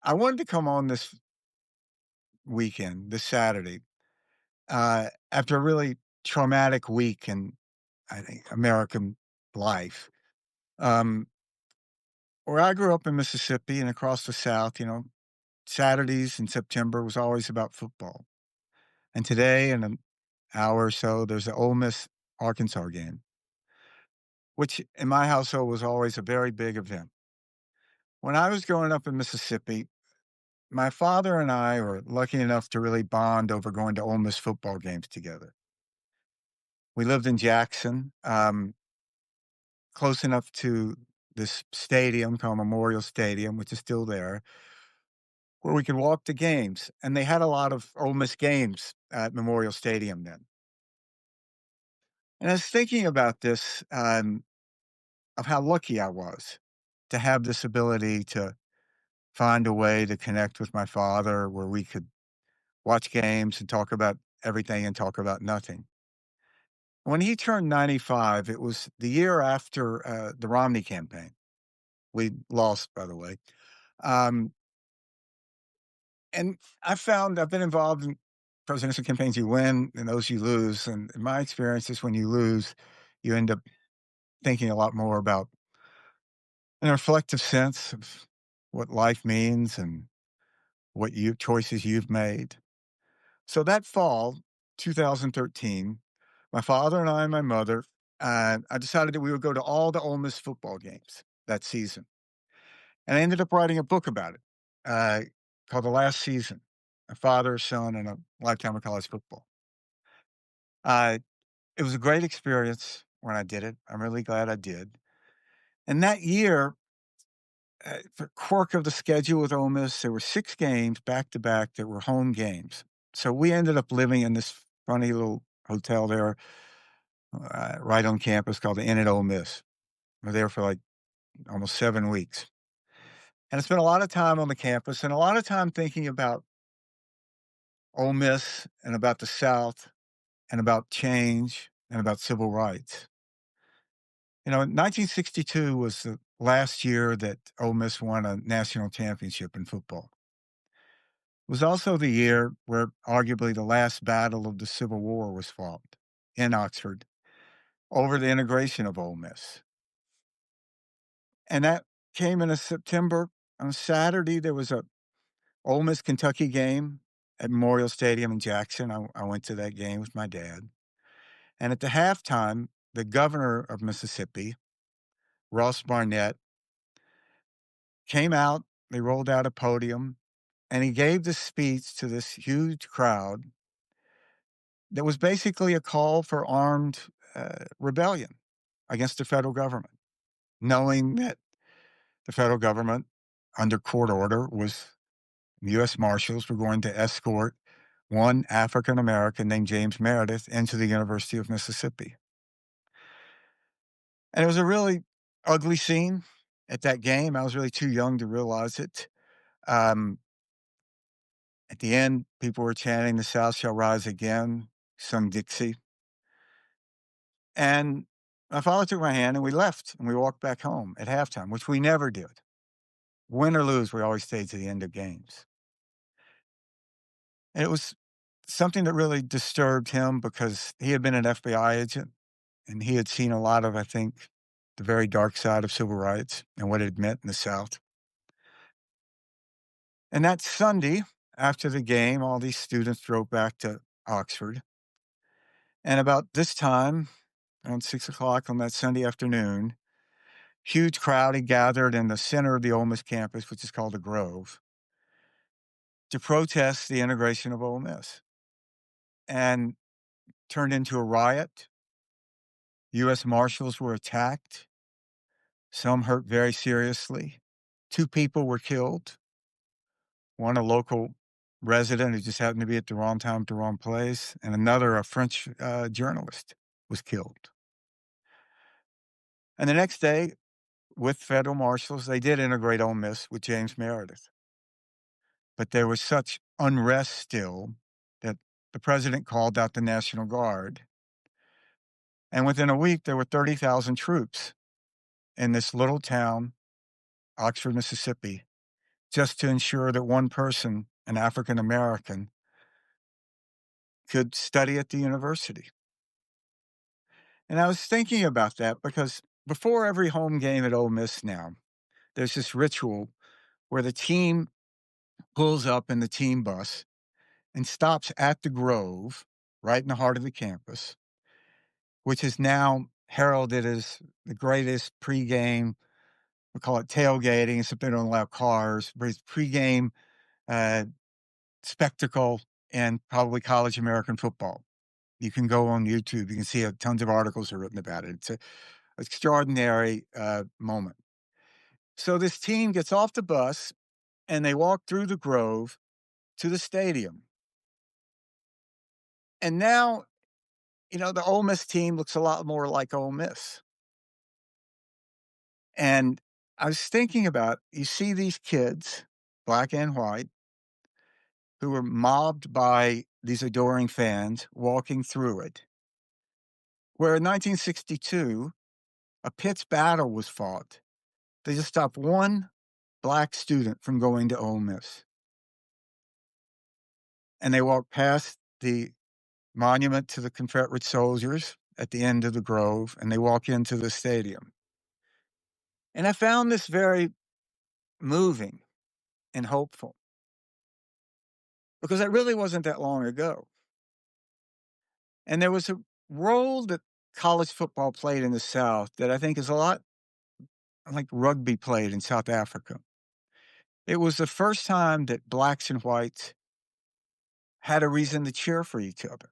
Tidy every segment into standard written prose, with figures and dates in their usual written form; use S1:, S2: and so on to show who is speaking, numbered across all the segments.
S1: I wanted to come on this weekend, this Saturday, after a really traumatic week in, I think, American life. Um, where I grew up in Mississippi and across the South, Saturdays in September was always about football. And today, in an hour or so, there's an Ole Miss Arkansas game, which in my household was always a very big event. When I was growing up in Mississippi, my father and I were lucky enough to really bond over going to Ole Miss football games together. We lived in Jackson, close enough to this stadium called Memorial Stadium, which is still there, where we could walk to games. And they had a lot of Ole Miss games at Memorial Stadium then. And I was thinking about this, of how lucky I was to have this ability to find a way to connect with my father where we could watch games and talk about everything and talk about nothing. When he turned 95, it was the year after the Romney campaign. We lost, by the way. Um, and I've been involved in presidential campaigns. You win and those you lose. And in my experience is when you lose, you end up thinking a lot more about in a reflective sense of what life means and what choices you've made. So that fall, 2013, my father and I and my mother, I decided that we would go to all the Ole Miss football games that season. And I ended up writing a book about it called The Last Season, A Father, Son, and a Lifetime of College Football. Uh, it was a great experience when I did it. I'm really glad I did. And that year, the quirk of the schedule with Ole Miss, there were 6 games back to back that were home games. So we ended up living in this funny little hotel there right on campus called the Inn at Ole Miss. We were there for like almost 7 weeks. And I spent a lot of time on the campus and a lot of time thinking about Ole Miss and about the South and about change and about civil rights. 1962 was the last year that Ole Miss won a national championship in football. It was also the year where arguably the last battle of the Civil War was fought in Oxford over the integration of Ole Miss. And that came in a September. On Saturday, there was a Ole Miss Kentucky game at Memorial Stadium in Jackson. I went to that game with my dad. And at the halftime, the governor of Mississippi, Ross Barnett, came out. They rolled out a podium and he gave this speech to this huge crowd that was basically a call for armed rebellion against the federal government, knowing that the federal government, under court order, U.S. Marshals were going to escort one African American named James Meredith into the University of Mississippi. And it was a really ugly scene at that game. I was really too young to realize it. Um, at the end, people were chanting, "The South shall rise again," sung Dixie. And my father took my hand and we left and we walked back home at halftime, which we never did. Win or lose, we always stayed to the end of games. And it was something that really disturbed him because he had been an FBI agent and he had seen a lot of, I think, the very dark side of civil rights and what it meant in the South. And that Sunday, after the game, all these students drove back to Oxford. And about this time, around 6 o'clock on that Sunday afternoon, huge crowd had gathered in the center of the Ole Miss campus, which is called the Grove, to protest the integration of Ole Miss, and turned into a riot. U.S. Marshals were attacked, some hurt very seriously. 2 people were killed, one a local resident who just happened to be at the wrong time at the wrong place, and another, a French journalist, was killed. And the next day, with federal marshals, they did integrate Ole Miss with James Meredith. But there was such unrest still that the president called out the National Guard. And within a week, there were 30,000 troops in this little town, Oxford, Mississippi, just to ensure that one person, an African American, could study at the university. And I was thinking about that because before every home game at Ole Miss now, there's this ritual where the team pulls up in the team bus and stops at the Grove, right in the heart of the campus, which is now heralded as the greatest pregame. We call it tailgating, except they don't allow cars, but it's pregame uh, spectacle in probably college American football. You can go on YouTube. You can see tons of articles are written about it. It's an extraordinary moment. So this team gets off the bus and they walk through the Grove to the stadium. And now, the Ole Miss team looks a lot more like Ole Miss. And I was thinking about, you see these kids, black and white, who were mobbed by these adoring fans walking through it. Where in 1962, a Pitt's battle was fought. They just stopped one black student from going to Ole Miss. And they walked past the monument to the Confederate soldiers at the end of the Grove, and they walk into the stadium. And I found this very moving and hopeful because it really wasn't that long ago. And there was a role that college football played in the South that I think is a lot like rugby played in South Africa. It was the first time that blacks and whites had a reason to cheer for each other.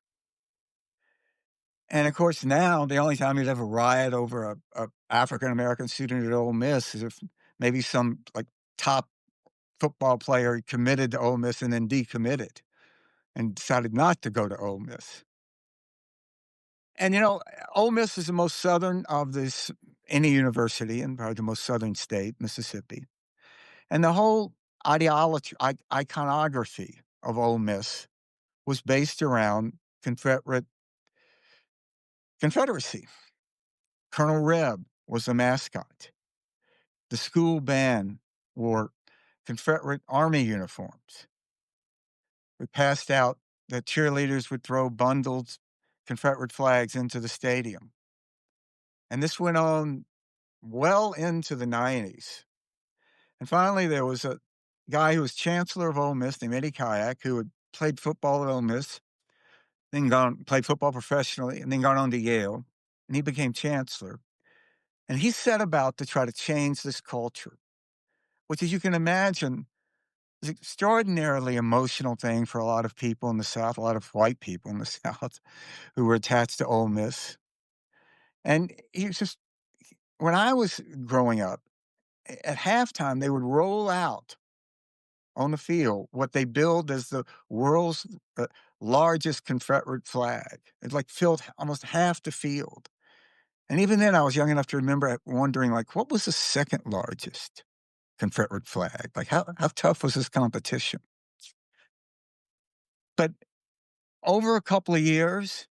S1: And of course, now the only time you'd have a riot over a African American student at Ole Miss is if maybe some like top football player committed to Ole Miss and then decommitted and decided not to go to Ole Miss. And Ole Miss is the most southern of this any university and probably the most southern state, Mississippi. And the whole ideology, iconography of Ole Miss was based around Confederacy. Colonel Reb was the mascot. The school band wore Confederate Army uniforms. We passed out that cheerleaders would throw bundled Confederate flags into the stadium. And this went on well into the 90s. And finally, there was a guy who was chancellor of Ole Miss named Eddie Kayak, who had played football at Ole Miss, then played football professionally, and then gone on to Yale. And he became chancellor. And he set about to try to change this culture, which, as you can imagine, is an extraordinarily emotional thing for a lot of people in the South, a lot of white people in the South who were attached to Ole Miss. And he was just, when I was growing up, at halftime, they would roll out on the field what they billed as the world's largest Confederate flag. It like filled almost half the field. And even then, I was young enough to remember wondering, like, what was the second largest Confederate flag? Like, how tough was this competition? But over a couple of years,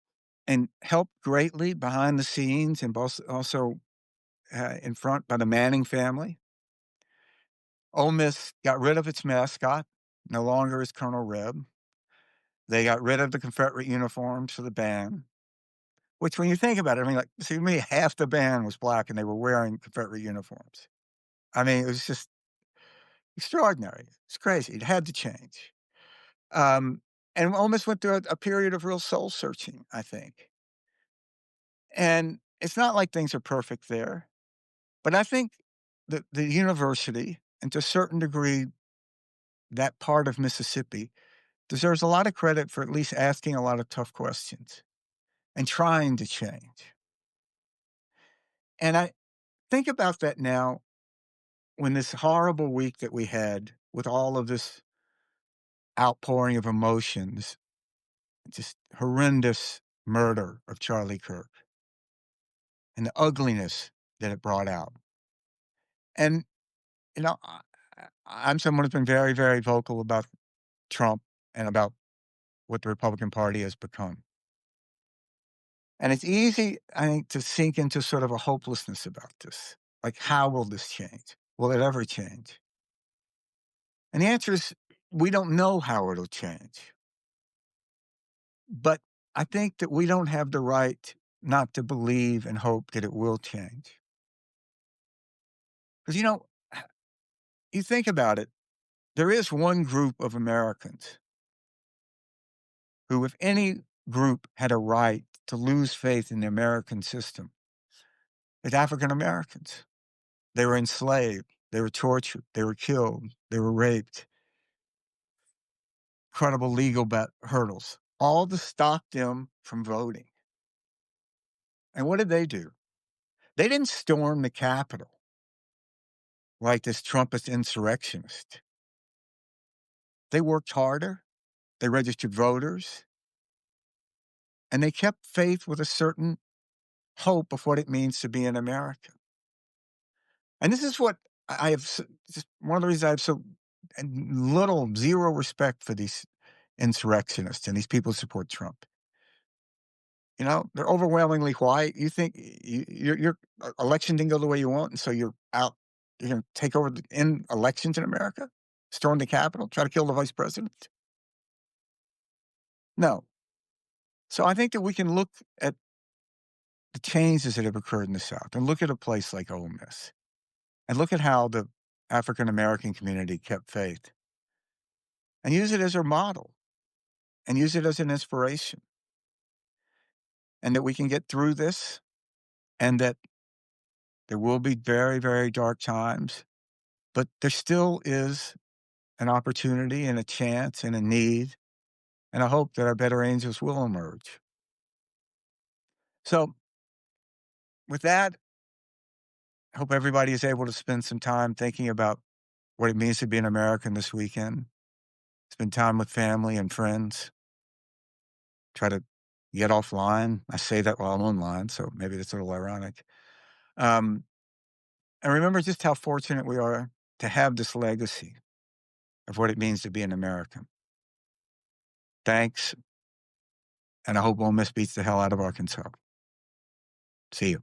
S1: and helped greatly behind the scenes, and also in front by the Manning family, Ole Miss got rid of its mascot. No longer is Colonel Reb. They got rid of the Confederate uniforms for the band. Which, when you think about it, I mean, like, see, me, half the band was black and they were wearing Confederate uniforms. I mean, it was just extraordinary. It's crazy. It had to change. And Ole Miss went through a period of real soul searching, I think. And it's not like things are perfect there, but I think that the university, and to a certain degree, that part of Mississippi, deserves a lot of credit for at least asking a lot of tough questions and trying to change. And I think about that now when this horrible week that we had with all of this outpouring of emotions, just horrendous murder of Charlie Kirk and the ugliness that it brought out. And, I'm someone who's been very, very vocal about Trump and about what the Republican Party has become. And it's easy, I think, to sink into sort of a hopelessness about this. Like, how will this change? Will it ever change? And the answer is we don't know how it'll change. But I think that we don't have the right not to believe and hope that it will change. Because, you think about it, there is one group of Americans who, if any group had a right to lose faith in the American system, it's African Americans. They were enslaved, they were tortured, they were killed, they were raped. Incredible legal hurdles, all to stop them from voting. And what did they do? They didn't storm the Capitol like this Trumpist insurrectionist. They worked harder, they registered voters, and they kept faith with a certain hope of what it means to be an American. And this is what I have, just one of the reasons I have so little, zero respect for these insurrectionists and these people who support Trump. They're overwhelmingly white. You think your election didn't go the way you want, and so you're out. You're going to take over in elections in America, storm the Capitol, try to kill the vice president? No. So I think that we can look at the changes that have occurred in the South and look at a place like Ole Miss and look at how the African American community kept faith and use it as our model and use it as an inspiration, and that we can get through this, and that there will be very, very dark times, but there still is an opportunity and a chance and a need and a hope that our better angels will emerge. So with that, I hope everybody is able to spend some time thinking about what it means to be an American this weekend. Spend time with family and friends. Try to get offline. I say that while I'm online, so maybe that's a little ironic. And remember just how fortunate we are to have this legacy of what it means to be an American. Thanks, and I hope Ole Miss beats the hell out of Arkansas. See you.